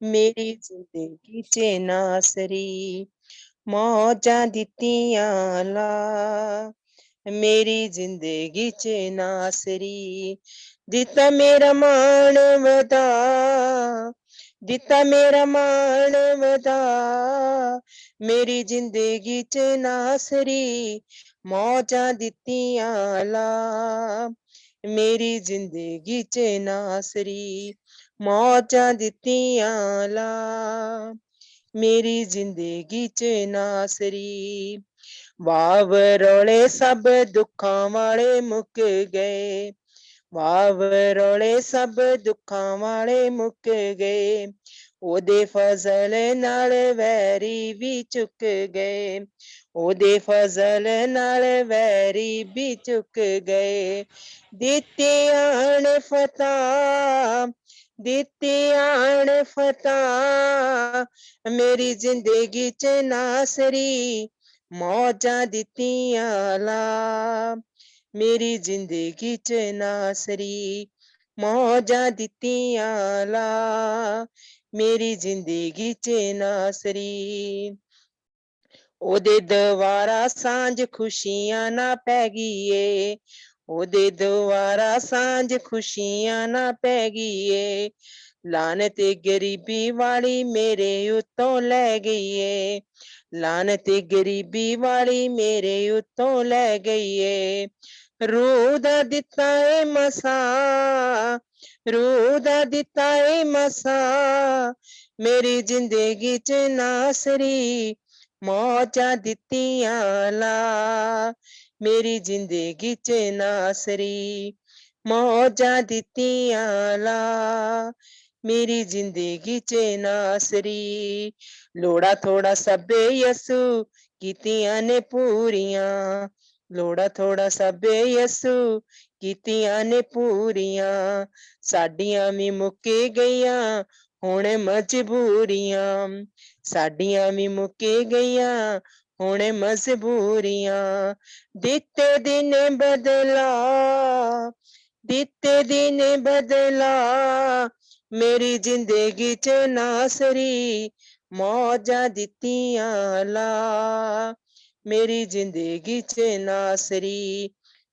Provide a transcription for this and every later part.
ਮੇਰੀ ਜ਼ਿੰਦਗੀ 'ਚ ਨਾਸਰੀ ਮੌਜਾਂ ਦਿੱਤੀਆਂ ਲਾ। ਮੇਰੀ ਜ਼ਿੰਦਗੀ 'ਚ ਨਾਸਰੀ ਦਿੱਤਾ ਮੇਰਾ ਮਾਣ ਵਧਾ, ਦਿੱਤਾ ਮੇਰਾ ਮਾਣ ਵਧਾ। ਮੇਰੀ ਜ਼ਿੰਦਗੀ 'ਚ ਨਾਸਰੀ ਮੌਜਾਂ ਦਿੱਤੀਆਂ ਲਾ। ਮੇਰੀ ਜ਼ਿੰਦਗੀ 'ਚ ਨਾਸਰੀ ਮੌਜਾਂ ਦਿੱਤੀਆਂ ਲਾ। ਮੇਰੀ ਜ਼ਿੰਦਗੀ 'ਚ ਨਾਸਰੀ ਵਾਵ ਰੌਲੇ ਸਭ ਦੁੱਖਾਂ ਵਾਲੇ ਮੁੱਕ ਗਏ, ਵਾਵ ਰੌਲੇ ਸਭ ਦੁੱਖਾਂ ਵਾਲੇ ਮੁੱਕ ਗਏ। ਉਹਦੇ ਫਜ਼ਲ ਨਾਲ ਵੈਰੀ ਵੀ ਚੁੱਕ ਗਏ, ਉਹਦੇ ਫਜ਼ਲ ਨਾਲ ਵੈਰੀ ਵੀ ਚੁੱਕ ਗਏ। ਦਿੱਤੀਆਂ ਨੇ ਫਤਿਹ, ਦਿੱਤੀਆਂ ਨੇ ਫਤਿਹ। ਮੇਰੀ ਜ਼ਿੰਦਗੀ 'ਚ ਨਾਸਰੀ ਮੌਜਾਂ ਦਿੱਤੀਆਂ ਲਾ। ਮੇਰੀ ਜ਼ਿੰਦਗੀ 'ਚ ਨਾਸਰੀ ਮੌਜਾਂ ਦਿੱਤੀਆਂ ਲਾ। ਮੇਰੀ ਜ਼ਿੰਦਗੀ 'ਚ ਨਾਸਰੀ ਉਹਦੇ ਦੁਆਰਾ ਸਾਂਝ ਖੁਸ਼ੀਆਂ ਨਾ ਪੈ ਗਈ ਏ, ਉਹਦੇ ਦੁਆਰਾ ਸਾਂਝ ਖੁਸ਼ੀਆਂ ਨਾ ਪੈ ਗਈ ਏ। ਲਾਨਤ ਗਰੀਬੀ ਵਾਲੀ ਮੇਰੇ ਉੱਤੋਂ ਲੈ ਗਈ ਏ, ਲਾਨਤ ਗਰੀਬੀ ਵਾਲੀ ਮੇਰੇ ਉੱਤੋਂ ਲੈ ਗਈ ਏ। ਰੂਹ ਦਾ ਦਿੱਤਾ ਏ ਮਸਾ, ਰੂਹ ਦਾ ਦਿੱਤਾ ਏ ਮਸਾ। ਮੇਰੀ ਜ਼ਿੰਦਗੀ 'ਚ ਨਾਸਰੀ ਮੌਜਾਂ ਦਿੱਤੀਆਂ ਲਾ। ਮੇਰੀ ਜ਼ਿੰਦਗੀ 'ਚ ਨਾਸਰੀ ਮੌਜਾਂ ਦਿੱਤੀਆਂ ਲਾ। ਮੇਰੀ ਜ਼ਿੰਦਗੀ 'ਚ ਨਾਸਰੀ ਲੋੜਾ ਥੋੜਾ ਸਭੇ ਯਸੂ ਕੀਤੀਆਂ ਨੇ ਪੂਰੀਆਂ, ਲੋੜਾ ਥੋੜਾ ਸਭੇ ਯਸੂ ਕੀਤੀਆਂ ਨੇ ਪੂਰੀਆਂ। ਸਾਡੀਆਂ ਵੀ ਮੁੱਕ ਗਈਆਂ ਹੁਣ ਮਜਬੂਰੀਆਂ, ਸਾਡੀਆਂ ਵੀ ਮੁੱਕ ਗਈਆਂ ਹੁਣ ਮਜਬੂਰੀਆਂ। ਦਿੱਤੇ ਦਿਨ ਬਦਲਾ, ਦਿੱਤੇ ਦਿਨ ਬਦਲਾ। ਮੇਰੀ ਜ਼ਿੰਦਗੀ 'ਚ ਨਾਸਰੀ ਮੌਜਾਂ ਦਿੱਤੀਆਂ ਲਾ। ਮੇਰੀ ਜ਼ਿੰਦਗੀ 'ਚ ਨਾਸਰੀ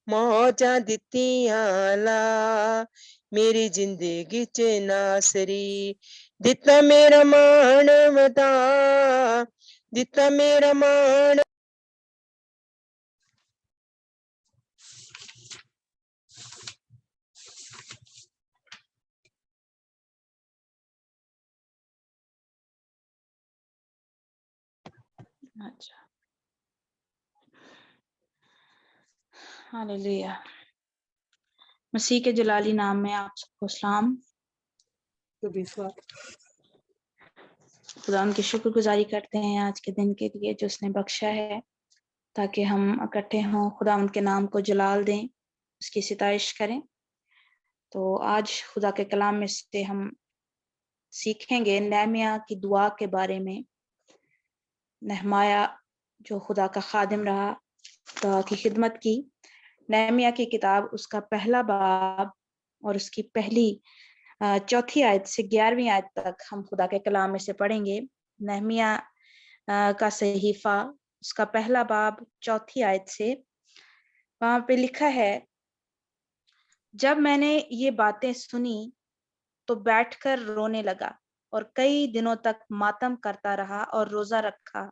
ਮੌਜਾਂ ਦਿੱਤੀਆਂ ਲਾ। ਮੇਰੀ ਜ਼ਿੰਦਗੀ 'ਚ ਨਾਸਰੀ ਦਿੱਤਾ ਮੇਰਾ ਮਾਣ ਵਧਾ, ਦਿੱਤਾ ਮੇਰਾ ਮਾਣ। अच्छा, हालेलुया। मसीह के जलाली नाम में आप सबको सलाम। खुदा उनकी शुक्रगुजारी करते हैं आज के दिन के लिए जो उसने बख्शा है, ताकि हम इकट्ठे हों, खुदा उनके नाम को जलाल दें, उसकी सिताइश करें। तो आज खुदा के कलाम में से हम सीखेंगे नेहमिया की दुआ के बारे में। नेहमाया जो खुदा का खादिम रहा, खुदा की खिदमत की। नेहमिया की किताब उसका पहला बाब और उसकी पहली चौथी आयत से 11वीं आयत तक हम खुदा के कलाम में से पढ़ेंगे। नेहमिया का सहीफा उसका पहला बाब चौथी आयत से, वहां पे लिखा है, जब मैंने ये बातें सुनी तो बैठकर रोने लगा और कई दिनों तक मातम करता रहा और रोजा रखा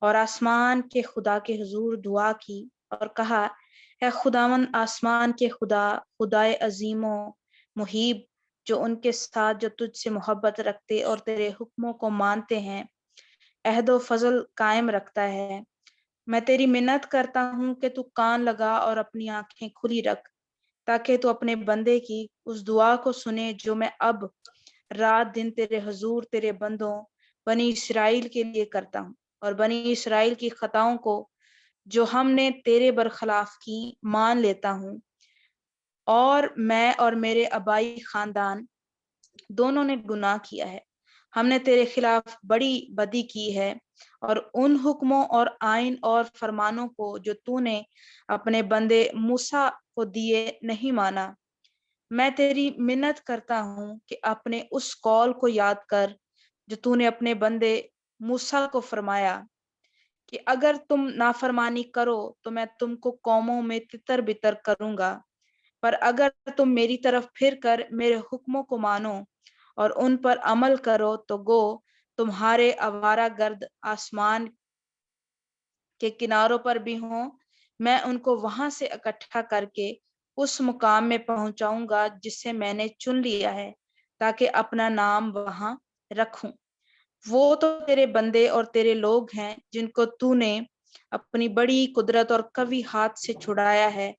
और आसमान के खुदा के हुजूर दुआ की और कहा, है खुदावन आसमान के खुदा, खुदाए अजीमो मुहीब, जो उनके साथ जो तुझसे मोहब्बत रखते और तेरे हुक्मों को मानते हैं, अहद व फजल कायम रखता है। मैं तेरी मिन्नत करता हूँ कि तू कान लगा और अपनी आंखें खुली रख, ताकि तू अपने बंदे की उस दुआ को सुने जो मैं अब रात दिन तेरे हुजूर तेरे बंदों बनी इसराइल के लिए करता हूँ, और बनी इसराइल की खताओं को जो हमने तेरे बरखलाफ की मान लेता हूँ। और मैं और मेरे आबाई खानदान दोनों ने गुनाह किया है, हमने तेरे खिलाफ बड़ी बदी की है और उन हुक्मों और आइन और फरमानों को जो तूने अपने बंदे मूसा को दिए नहीं माना। मैं तेरी मिन्नत करता हूँ कि अपने उस कौल को याद कर जो तूने अपने बंदे मूसा को फरमाया कि अगर तुम नाफरमानी करो तो मैं तुमको कौमों में तितर बितर करूंगा, पर अगर तुम मेरी तरफ फिर कर मेरे हुक्मों को मानो और उन पर अमल करो तो गो तुम्हारे आवारा गर्द आसमान के किनारों पर भी हों, मैं उनको वहां से इकट्ठा करके उस मुकाम में पहुंचाऊंगा जिसे मैंने चुन लिया है, ताकि अपना नाम वहां रखूं। वो तो तेरे बंदे और तेरे लोग हैं जिनको तूने अपनी बड़ी कुदरत और कवी हाथ से छुड़ाया है।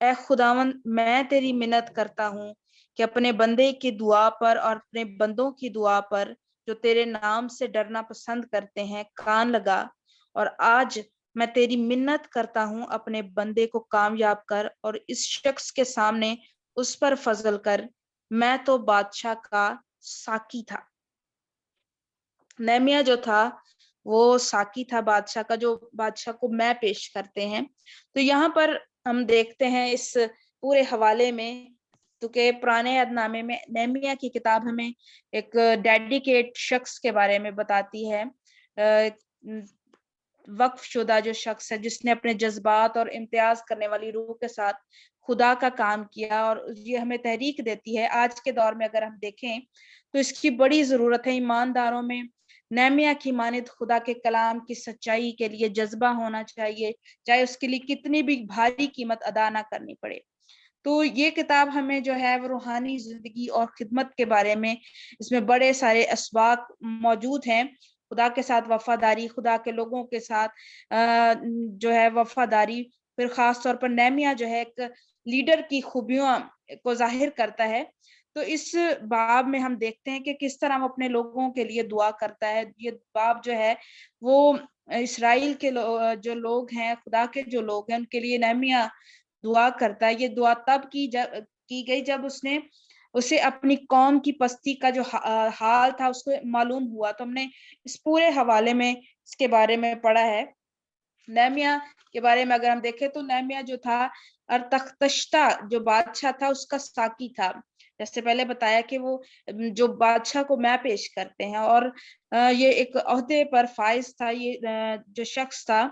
ऐ खुदावंद, मैं तेरी मिन्नत करता हूँ कि अपने बंदे की दुआ पर और अपने बंदों की दुआ पर जो तेरे नाम से डरना पसंद करते हैं कान लगा। और आज मैं तेरी मिन्नत करता हूँ, अपने बंदे को कामयाब कर और इस शख्स के सामने उस पर फजल कर। मैं तो बादशाह का साकी था। नेमिया जो था वो साकी था बादशाह का, जो बादशाह को मैं पेश करते हैं। तो यहाँ पर हम देखते हैं इस पूरे हवाले में, क्योंकि पुराने अहदनामे में नेमिया की किताब हमें एक डेडिकेट शख्स के बारे में बताती है, वक्फ शुदा जो शख्स है जिसने अपने जज्बात और इम्तियाज करने वाली रूह के साथ खुदा का काम किया। और ये हमें तहरीक देती है आज के दौर में, अगर हम देखें तो इसकी बड़ी जरूरत है। ईमानदारों में नेमिया की मानिद खुदा के कलाम की सच्चाई के लिए जज्बा होना चाहिए, चाहे उसके लिए कितनी भी भारी कीमत अदा ना करनी पड़े। तो ये किताब हमें जो है वो रूहानी जिंदगी और खिदमत के बारे में, इसमें बड़े सारे असबाक मौजूद हैं। खुदा के साथ वफादारी, खुदा के लोगों के साथ जो है वफादारी, फिर खास तौर पर नेमिया जो है एक लीडर की खूबियों को जाहिर करता है। तो इस बाब में हम देखते हैं कि किस तरह वो अपने लोगों के लिए दुआ करता है। ये बाब जो है वो इसराइल के जो लोग हैं, खुदा के जो लोग हैं, उनके लिए नेमिया दुआ करता है। ये दुआ तब की गई जब उसे अपनी कौम की पस्ती का जो हाल था उसको मालूम हुआ। तो हमने इस पूरे हवाले में इसके बारे में पढ़ा है। नेमिया के बारे में अगर हम देखें तो नेमिया जो था अरतख्तश्ता जो बादशाह था उसका साकी था। जैसे पहले बताया कि वो जो बादशाह को मैं पेश करते हैं, और ये एक ओहदे पर फाइज था ये जो शख्स था।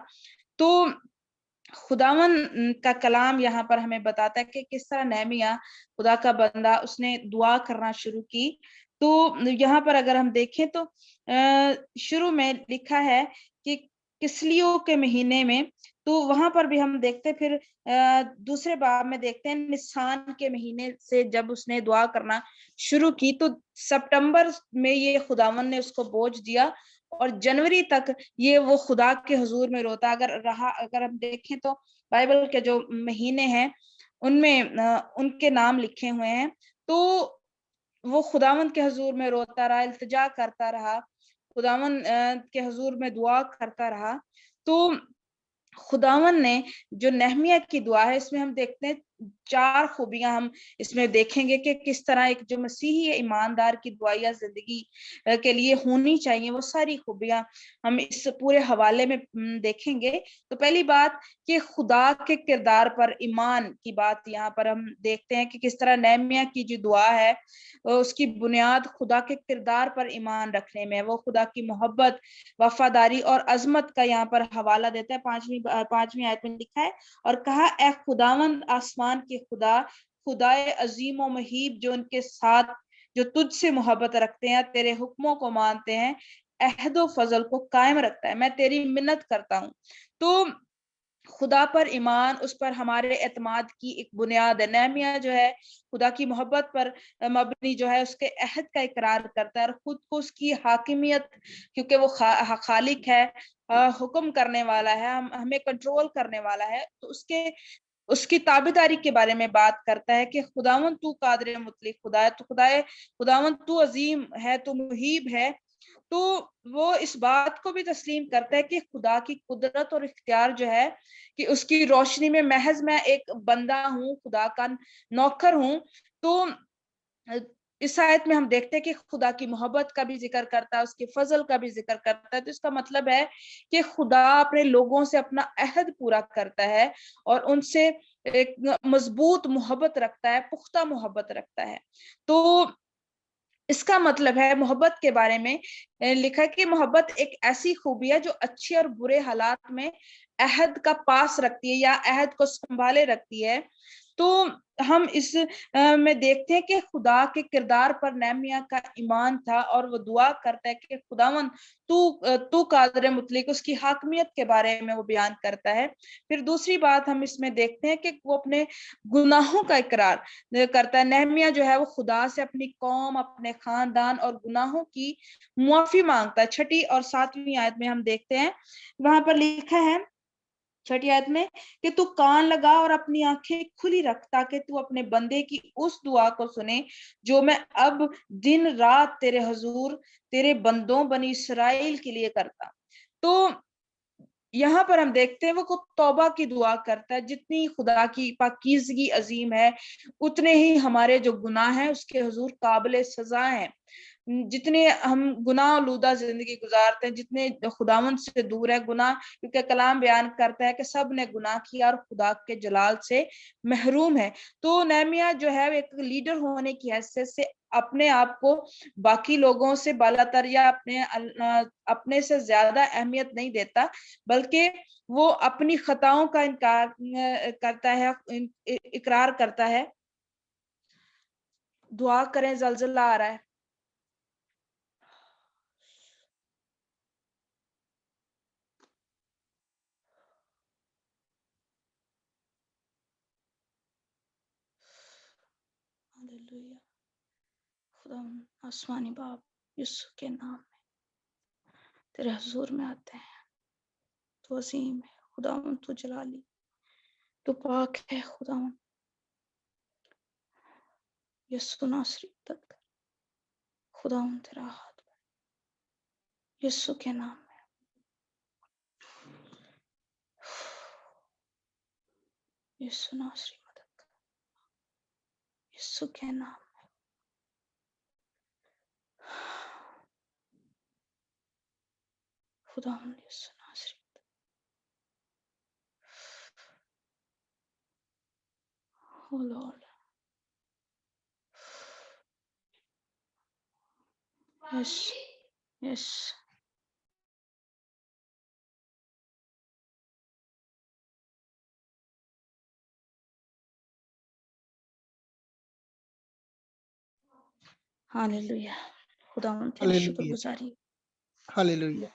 तो खुदावन का कलाम यहाँ पर हमें बताता है कि किस तरह नेमिया खुदा का बंदा, उसने दुआ करना शुरू की। तो यहाँ पर अगर हम देखें तो शुरू में लिखा है कि किस्लियों के महीने में, तो वहां पर भी हम देखते फिर दूसरे बाब में देखते हैं निसान के महीने से जब उसने दुआ करना शुरू की, तो सितंबर में ये खुदावन ने उसको बोझ दिया और जनवरी तक ये वो खुदा के हुजूर में रोता अगर रहा। अगर हम देखें तो बाइबल के जो महीने हैं उनमें उनके नाम लिखे हुए हैं। तो वो खुदावंद के हुजूर में रोता रहा, इल्तिजा करता रहा, खुदावंद के हुजूर में दुआ करता रहा। तो खुदावन ने जो नेहमिया की दुआ है, इसमें हम देखते हैं 4 खूबियां हम इसमें देखेंगे कि किस तरह एक जो मसीही ईमानदार की दुआया जिंदगी के लिए होनी चाहिए, वो सारी खूबियां हम इस पूरे हवाले में देखेंगे। तो पहली बात कि खुदा के किरदार पर ईमान की बात यहाँ पर हम देखते हैं कि किस तरह नेहमिया की जो दुआ है उसकी बुनियाद खुदा के किरदार पर ईमान रखने में। वो खुदा की मोहब्बत, वफादारी और अजमत का यहाँ पर हवाला देता है। पांचवी आयत में लिखा है, और कहा ए खुदावंद आसमान के खुदा, खुदाए अजीम व महीब जो उनके साथ जो तुझसे मोहब्बत रखते हैं, तेरे हुक्मों को मानते हैं, अहद फजल को कायम रखता है, मैं तेरी मिन्नत करता हूँ। तो खुदा पर ईमान, उस पर हमारे एतमाद की एक बुनियाद है। नेहमिया जो है खुदा की मोहब्बत पर मबनी जो है उसके अहद का इकरार करता है और खुद को उसकी हाकिमियत, क्योंकि वो खालिक है, हुक्म करने वाला है, हमें कंट्रोल करने वाला है, तो उसकी ताबेदारी के बारे में बात करता है कि खुदावन तू कादिर मुतलिक खुदा है, तो खुदावन तू अजीम है, तू मुहीब है। तो वो इस बात को भी तस्लीम करता है कि खुदा की कुदरत और इख्तियार जो है कि उसकी रोशनी में महज मैं एक बंदा हूँ, खुदा का नौकर हूँ। तो इस आयत में हम देखते हैं कि खुदा की मोहब्बत का भी जिक्र करता है, उसके फजल का भी जिक्र करता है। तो इसका मतलब है कि खुदा अपने लोगों से अपना अहद पूरा करता है और उनसे ایک مضبوط محبت رکھتا ہے، پختہ محبت رکھتا ہے۔ تو اس کا مطلب ہے محبت کے بارے میں لکھا کہ محبت ایک ایسی خوبی ہے جو اچھے اور برے حالات میں عہد کا پاس رکھتی ہے یا عہد کو سنبھالے رکھتی ہے۔ تو ہم اس میں دیکھتے ہیں کہ خدا کے کردار پر نہمیہ کا ایمان تھا اور وہ دعا کرتا ہے کہ خداوند تو قادر مطلق، اس کی حاکمیت کے بارے میں وہ بیان کرتا ہے۔ پھر دوسری بات ہم اس میں دیکھتے ہیں کہ وہ اپنے گناہوں کا اقرار کرتا ہے۔ نہمیہ جو ہے وہ خدا سے اپنی قوم، اپنے خاندان اور گناہوں کی معافی مانگتا ہے۔ 6 اور 7 آیت میں ہم دیکھتے ہیں، وہاں پر لکھا ہے 6 آیت میں کہ تو کان لگا اور اپنی آنکھیں کھلی رکھ تاکہ تو اپنے بندے کی اس دعا کو سنے جو میں اب دن رات تیرے حضور تیرے بندوں بنی اسرائیل کے لیے کرتا۔ تو یہاں پر ہم دیکھتے ہیں وہ کو توبہ کی دعا کرتا ہے۔ جتنی خدا کی پاکیزگی عظیم ہے، اتنے ہی ہمارے جو گناہ ہیں اس کے حضور قابل سزا ہیں۔ جتنے ہم گناہ آلودہ زندگی گزارتے ہیں، جتنے خداوند سے دور ہے گناہ، کیونکہ کلام بیان کرتا ہے کہ سب نے گناہ کیا اور خدا کے جلال سے محروم ہے۔ تو نہمیہ جو ہے ایک لیڈر ہونے کی حیثیت سے اپنے آپ کو باقی لوگوں سے بالاتر یا اپنے سے زیادہ اہمیت نہیں دیتا، بلکہ وہ اپنی خطاؤں کا انکار کرتا ہے، اقرار کرتا ہے۔ دعا کریں، زلزلہ آ رہا ہے۔ ہاللویہ۔ خدا آسمانی باپ یسوع کے نام میں تیرے حضور میں آتے ہیں۔ تو عظیم ہے خداوند، تو جلالی، تو پاک ہے خداوند۔ یسوع ناصری مدد کر، خداوند تیرا ہاتھ بڑھ یسوع کے نام میں۔ یسوع ناصری مدد کر یسوع کے نام میں۔ خداوند یسوع ناصری مدد۔ او لارڈ، یس یس۔ ہاللویہ۔ خداوند تیری شکر ہاللویہ گزاری۔ ہاللویہ۔